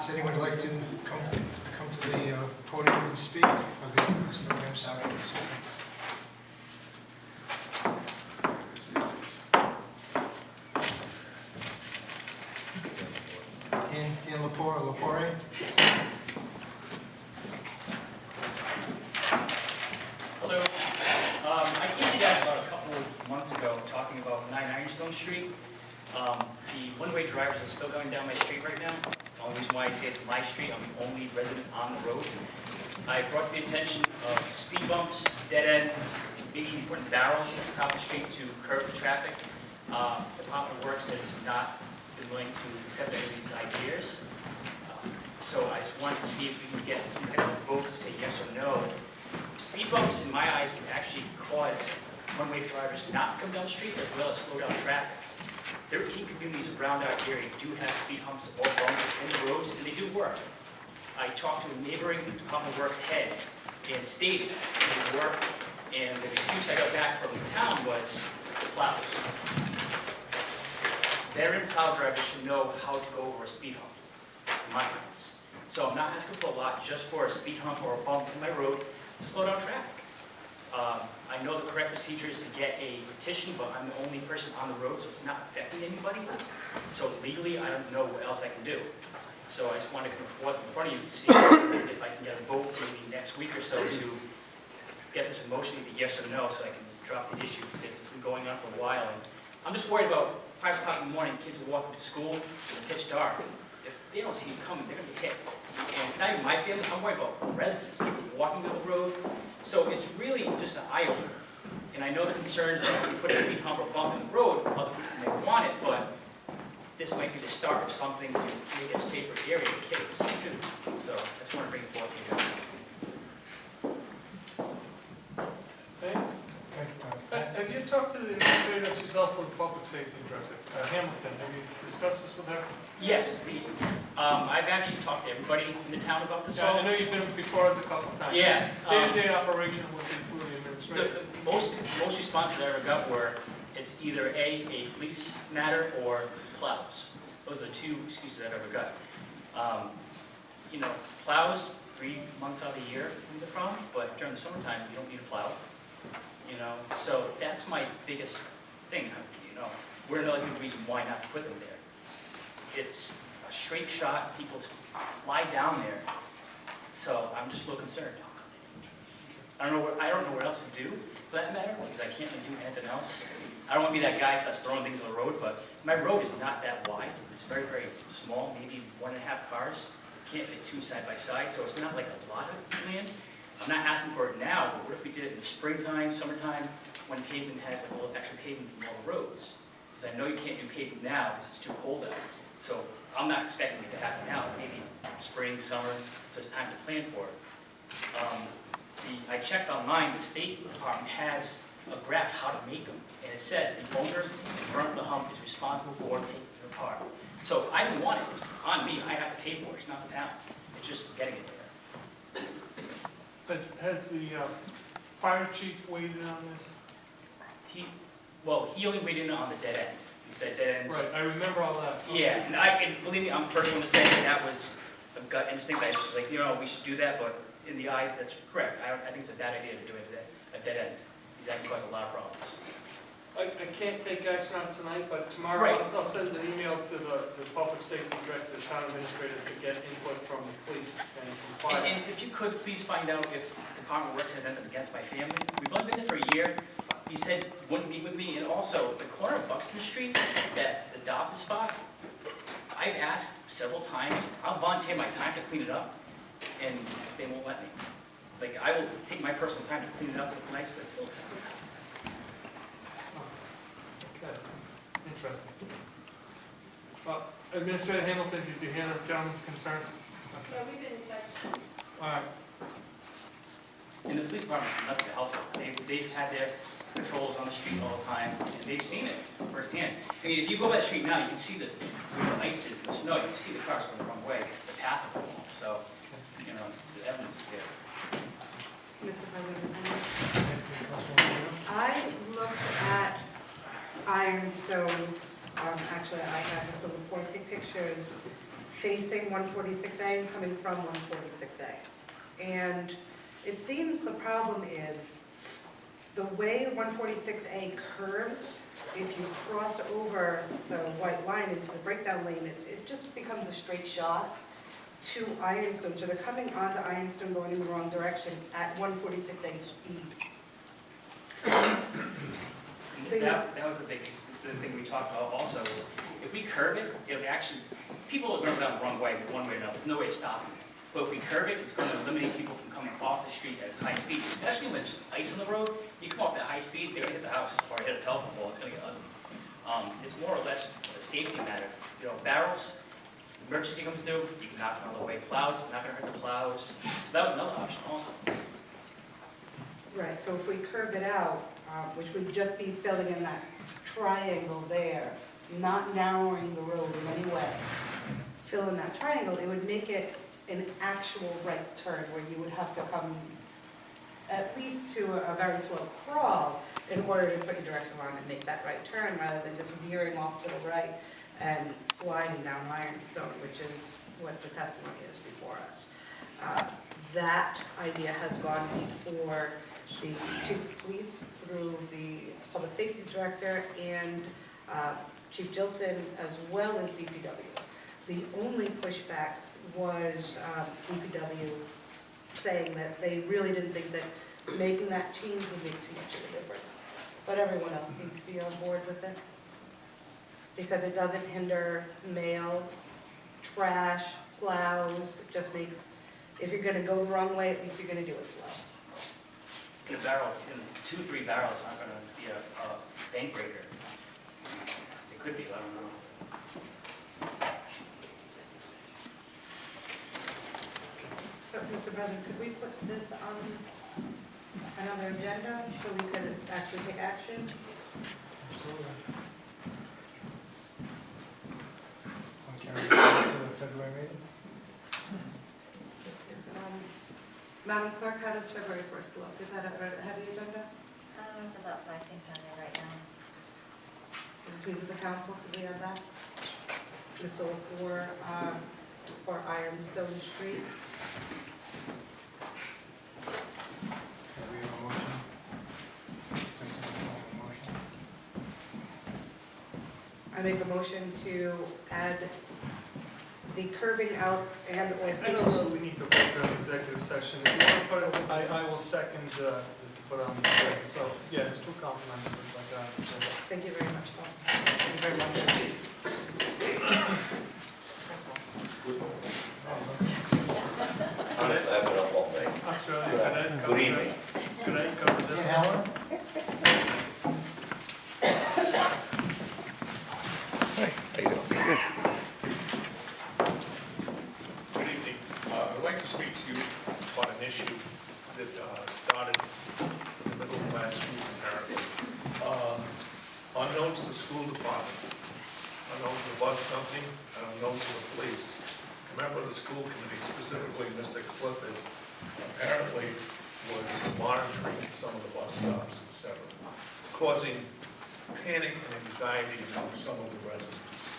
Does anyone like to come to the podium and speak? Or this still I'm sorry. In Lepore? Hello. I came to you guys about a couple of months ago talking about 9 Ironstone Street. The one-way drivers are still going down my street right now. The only reason why I say it's my street, I'm the only resident on the road. I brought to the attention of speed bumps, dead ends, maybe putting barrels at the top of the street to curb the traffic. Department of Works has not been willing to accept any of these ideas. So I just wanted to see if we can get some kind of vote to say yes or no. Speed bumps, in my eyes, would actually cause one-way drivers not to come down the street as well as slow down traffic. 13 communities around our area do have speed humps or bumps in the roads, and they do work. I talked to a neighboring Department of Works head and stated that they work, and the excuse I got back from the town was the plows. Veteran plow drivers should know how to go over a speed hump, in my minds. So I'm not asking for a lot, just for a speed hump or a bump in my road to slow down traffic. I know the correct procedure is to get a petition, but I'm the only person on the road, so it's not affecting anybody. So legally, I don't know what else I can do. So I just wanted to come forth in front of you to see if I can get a vote maybe next week or so to get this in motion, either yes or no, so I can drop the issue, because it's been going on for a while. And I'm just worried about 5 o'clock in the morning, kids are walking to school, it's pitch dark. If they don't see you coming, they're going to get hit. And it's not even my family, I'm worried about residents, people walking down the road. So it's really just an eye-opener. And I know the concerns that if we put a speed hump or bump in the road, other people may want it, but this might be the start of something to make it a safer area for kids, too. So I just want to bring it forth to you. Have you talked to the administrator? She's also the public safety director, Hamilton. Have you discussed this with her? Yes, I've actually talked to everybody in the town about this. Yeah, I know you've been before us a couple of times. Yeah. Day-to-day operation would be through the administrator. The most responses I ever got were, it's either a police matter or plows. Those are the 2 excuses I've ever got. You know, plows 3 months out of the year can be the problem, but during the summertime you don't need a plow. You know, so that's my biggest thing. You know, we're another good reason why not to put them there. It's a straight shot, people fly down there. So I'm just a little concerned. I don't know what else to do for that matter, because I can't really do anything else. I don't want to be that guy that starts throwing things on the road, but my road is not that wide. It's very, very small, maybe 1.5 cars. Can't fit 2 side by side, so it's not like a lot of land. I'm not asking for it now, but what if we did it in the springtime, summertime, when pavement has like a little extra pavement in all the roads? Because I know you can't do pavement now because it's too cold out. So I'm not expecting it to happen now, maybe spring, summer, so it's time to plan for it. I checked online, the State Department has a graph how to make them, and it says the owner in front of the hump is responsible for taking it apart. So if I don't want it, it's on me, I have to pay for it, it's not the town. It's just getting it there. But has the fire chief weighed in on this? He only weighed in on the dead end. He said dead ends. Right, I remember all that. Yeah, and believe me, I'm the first one to say that was a gut instinct. I just like, you know, we should do that, but in the eyes, that's correct. I think it's a bad idea to do a dead end. Because that can cause a lot of problems. I can't take action on it tonight, but tomorrow Right. I'll send an email to the public safety director, the town administrator, to get input from the police and from fire. And if you could, please find out if the Department of Works has anything against my family. We've only been there for a year. He said he wouldn't meet with me, and also the corner of Buxton Street, that adopt a spot, I've asked several times, I'll volunteer my time to clean it up, and they won't let me. Like, I will take my personal time to clean it up, look nice, but it's still acceptable. Okay, interesting. Well, Administrator Hamilton, did you hear the gentleman's concerns? Yeah, we've been in touch. All right. And the police department has nothing to help them. They've had their patrols on the street all the time, and they've seen it firsthand. I mean, if you go by the street now, you can see where the ice is and the snow. You can see the cars going the wrong way, the path of them. So, you know, the evidence is there. Mr. President, I looked at Ironstone, actually I have Mr. LaPorte take pictures pictures facing 146A and coming from 146A. And it seems the problem is the way 146A curves, if you cross over the white line into the breakdown lane, it just becomes a straight shot to Ironstone. So they're coming onto Ironstone going in the wrong direction at 146A speeds. That was the thing we talked about also, is if we curve it, it would actually, people are going to go down the wrong way, one way or another, there's no way of stopping it. But if we curve it, it's going to eliminate people from coming off the street at high speed, especially when there's ice on the road. You come off at high speed, they're going to hit the house or hit a telephone pole, it's going to get ugly. It's more or less a safety matter. You know, barrels, emergency comes through, you can knock it out of the way. Plows, not going to hurt the plows. So that was another option also. Right, so if we curve it out, which would just be filling in that triangle there, not narrowing the road in any way, fill in that triangle, it would make it an actual right turn where you would have to come at least to a very slow crawl in order to put your directional on and make that right turn, rather than just veering off to the right and flying down Ironstone, which is what the testimony is before us. That idea has gone before the chief of police through the public safety director and Chief Gilson, as well as DPW. The only pushback was DPW saying that they really didn't think that making that change would make too much of a difference. But everyone else seemed to be on board with it, because it doesn't hinder mail, trash, plows. It just makes, if you're going to go the wrong way, at least you're going to do it slow. In a barrel, in 2-3 barrels, it's not going to be a bank breaker. It could be, I don't know. So, Mr. President, could we put this on another agenda so we could actually take action? Absolutely. Want to carry it to the February meeting? Madam Clerk, how does February 1st look? Is that a heavy agenda? There's about 5 things on there right now. Please, the council, could we have that? Mr. LaFleur, for Ironstone Street. Okay, we have a motion. Please, a motion. I make a motion to add the curving out and or. I don't know, we need to vote for an executive session. If you want to put it, I will second to put on the agenda. So, yeah, there's 2 council members like that. Thank you very much, Paul. Thank you very much. Australia, Good evening. Good night, covers it. Helen? Good evening. I'd like to speak to you about an issue that started in the middle of last week, apparently. Unknown to the school department, unknown to the bus company, and unknown to the police. A member of the school committee, specifically Mr. Clifford, apparently was monitoring some of the bus stops, etc., causing panic and anxiety among some of the residents.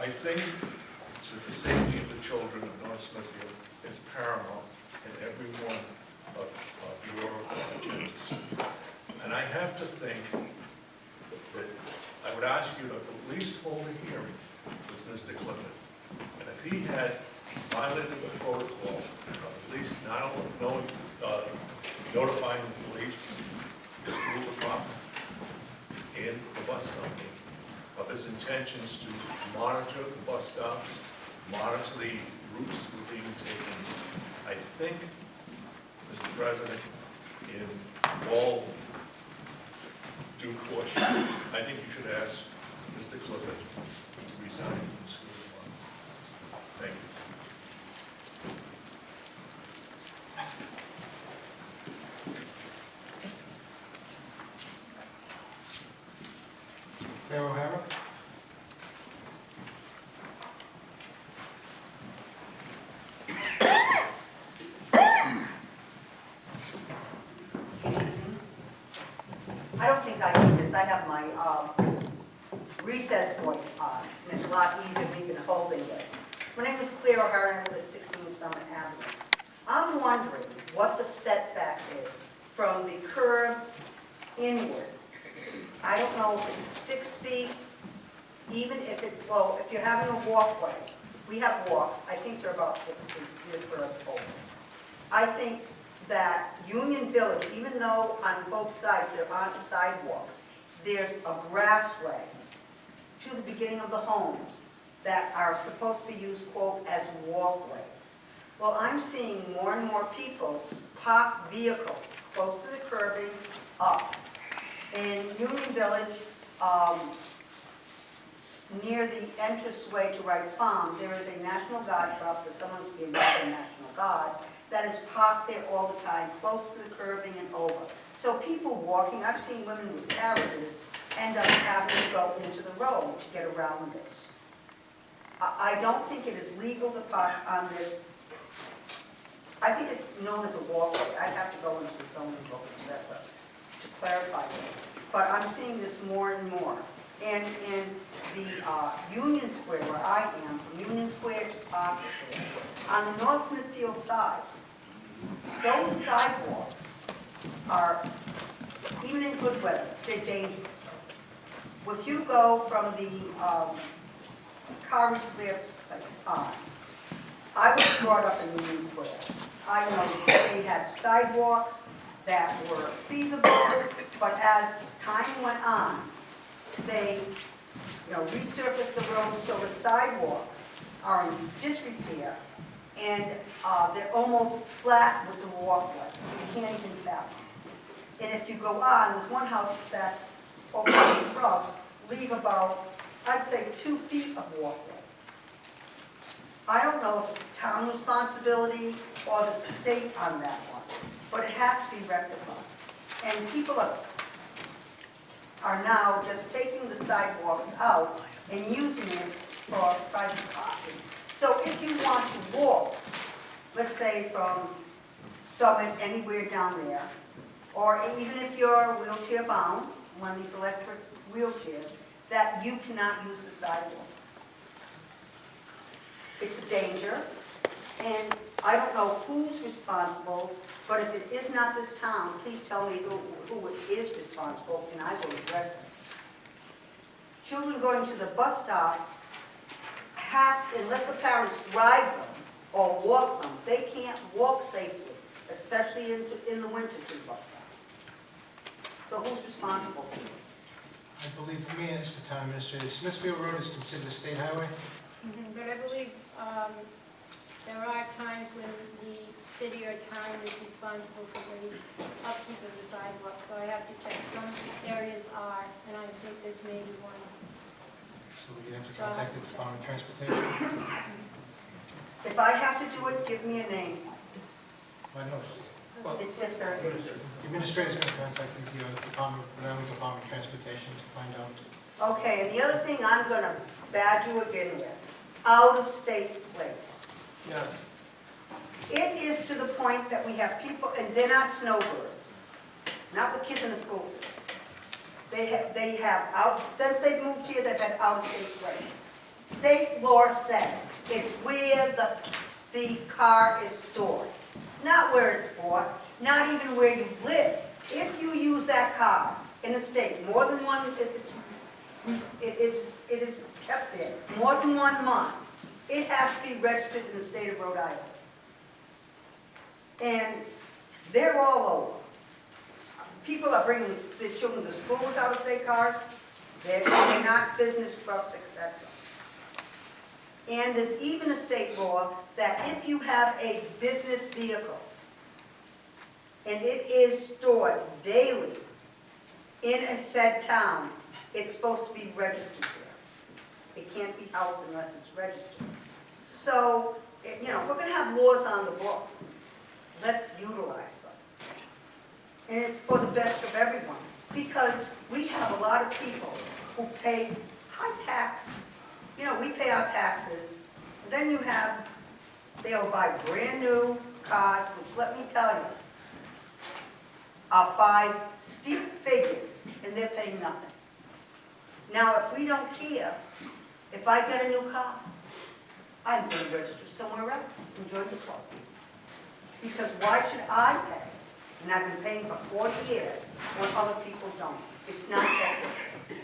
I think that the safety of the children of North Smithfield is paramount in every one of your agendas. And I have to think that I would ask you to at least hold a hearing with Mr. Clifford. And if he had violated the protocol, at least not knowing, notifying the police, the school department, and the bus company of his intentions to monitor the bus stops, monitor the routes that were being taken, I think, Mr. President, in all due caution, I think you should ask Mr. Clifford to resign from the school department. Thank you. Mayor O'Hara? I don't think I need this. I have my recess voice on, and it's a lot easier for me to holding this. My name is Claire O'Hara, and I live at 16 Summit Avenue. I'm wondering what the setback is from the curb inward. I don't know if it's 6 feet, even if it, well, if you're having a walkway, we have walks, I think they're about 6 feet from the curb over. I think that Union Village, even though on both sides there aren't sidewalks, there's a grassway to the beginning of the homes that are supposed to be used, quote, as walkways. Well, I'm seeing more and more people park vehicles close to the curbing up. In Union Village, near the entranceway to Wright's Farm, there is a National Guard truck, there's someone who's being called a National Guard, that is parked there all the time, close to the curbing and over. So people walking, I've seen women with carriages end up having to go into the road to get around this. I don't think it is legal to park on this. I think it's known as a walkway. I'd have to go into the zoning book, etc., to clarify this. But I'm seeing this more and more. And in the Union Square, where I am, from Union Square to Park Square, on the North Smithfield side, those sidewalks are, even in good weather, they're dangerous. If you go from the car repair place on, I was brought up in Union Square. I know that they had sidewalks that were feasible, but as time went on, they resurfaced the road so the sidewalks are in disrepair, and they're almost flat with the walkway. You can't even tell. And if you go on, there's one house that, over the shrubs, leave about, I'd say, 2 feet of walkway. I don't know if it's town responsibility or the state on that one, but it has to be rectified. And people are now just taking the sidewalks out and using it for private parking. So if you want to walk, let's say from Summit, anywhere down there, or even if you're wheelchair bound, one of these electric wheelchairs, that you cannot use the sidewalk. It's a danger, and I don't know who's responsible, but if it is not this town, please tell me who is responsible, and I will address it. Children going to the bus stop unless the parents drive them or walk them, they can't walk safely, especially in the winter to the bus stop. So who's responsible for this? I believe me as the town administrator, Smithfield Road is considered a state highway. But I believe there are times when the city or town is responsible for the upkeep of the sidewalk, so I have to check. Some areas are, and I think this may be one. So you have to contact the Department of Transportation. If I have to do it, give me a name. I know. It's just very good. The administrator's going to contact the Department of Transportation to find out. Okay, and the other thing I'm going to badge you again with, out-of-state plates. Yes. It is to the point that we have people, and they're not snowbirds, not the kids in the school system. They have since they've moved here, they've had out-of-state plates. State law says it's where the car is stored, not where it's bought, not even where you live. If you use that car in the state more than one, if it is kept there more than 1 month, it has to be registered in the state of Rhode Island. And they're all over. People are bringing their children to school with out-of-state cars. They're not business trucks, etc. And there's even a state law that if you have a business vehicle and it is stored daily in a said town, it's supposed to be registered there. It can't be housed unless it's registered. So, if we're going to have laws on the books, let's utilize them. And it's for the best of everyone, because we have a lot of people who pay high tax. We pay our taxes, and then they'll buy brand new cars, which let me tell you, are 5 steep figures, and they're paying nothing. Now, if we don't care, if I get a new car, I'm going to register somewhere else and join the club. Because why should I pay? And I've been paying for 40 years when other people don't. It's not equitable.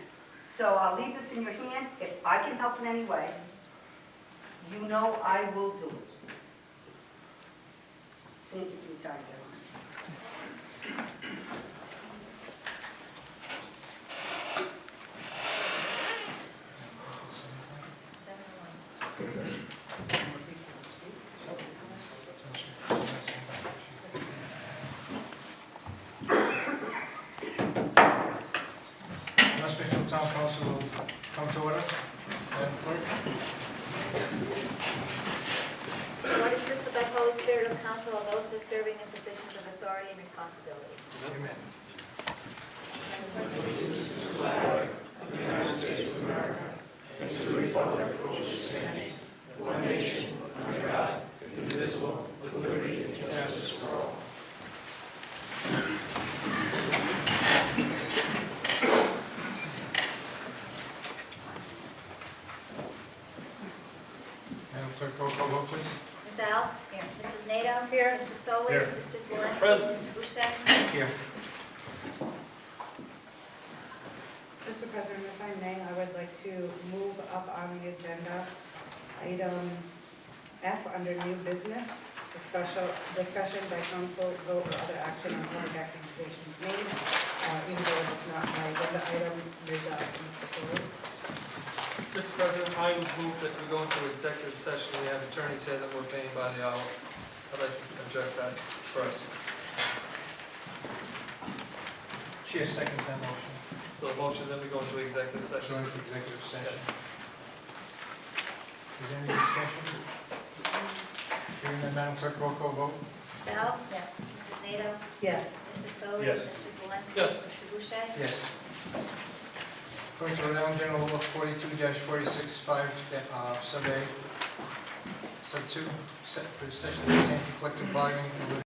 So I'll leave this in your hand. If I can help in any way, you know I will do it. Thank you for your time, gentlemen. Smithfield Town Council will come to order. Madam Clerk? Lord, assist with thy Holy Spirit of counsel of those who are serving in positions of authority and responsibility. Amen. Madam Clerk, roll call vote, please. Ms. Alves? Here. Mrs. Nato? Here. Mr. Solis? Here. Mr. Swansky? Present. Mr. Boucher? Here. Mr. President, if I may, I would like to move up on the agenda, item F under new business, discussion by council, vote or other action on public accusations made, even though it's not my agenda item, Mr. Solis. Mr. President, I would move that we go into executive session. We have attorneys here that we're paying by the hour. I'd like to address that first. Chair seconds that motion. So the motion that we go into executive session. Go into executive session. Is there any discussion? Hearing none, Madam Clerk, roll call vote. Ms. Alves? Yes. Mrs. Nato? Yes. Mr. Solis? Yes. Mr. Swansky? Yes. Mr. Boucher? Yes. According to Rhode Island General Law 42-46, sub A, sub 2, session of collective bargaining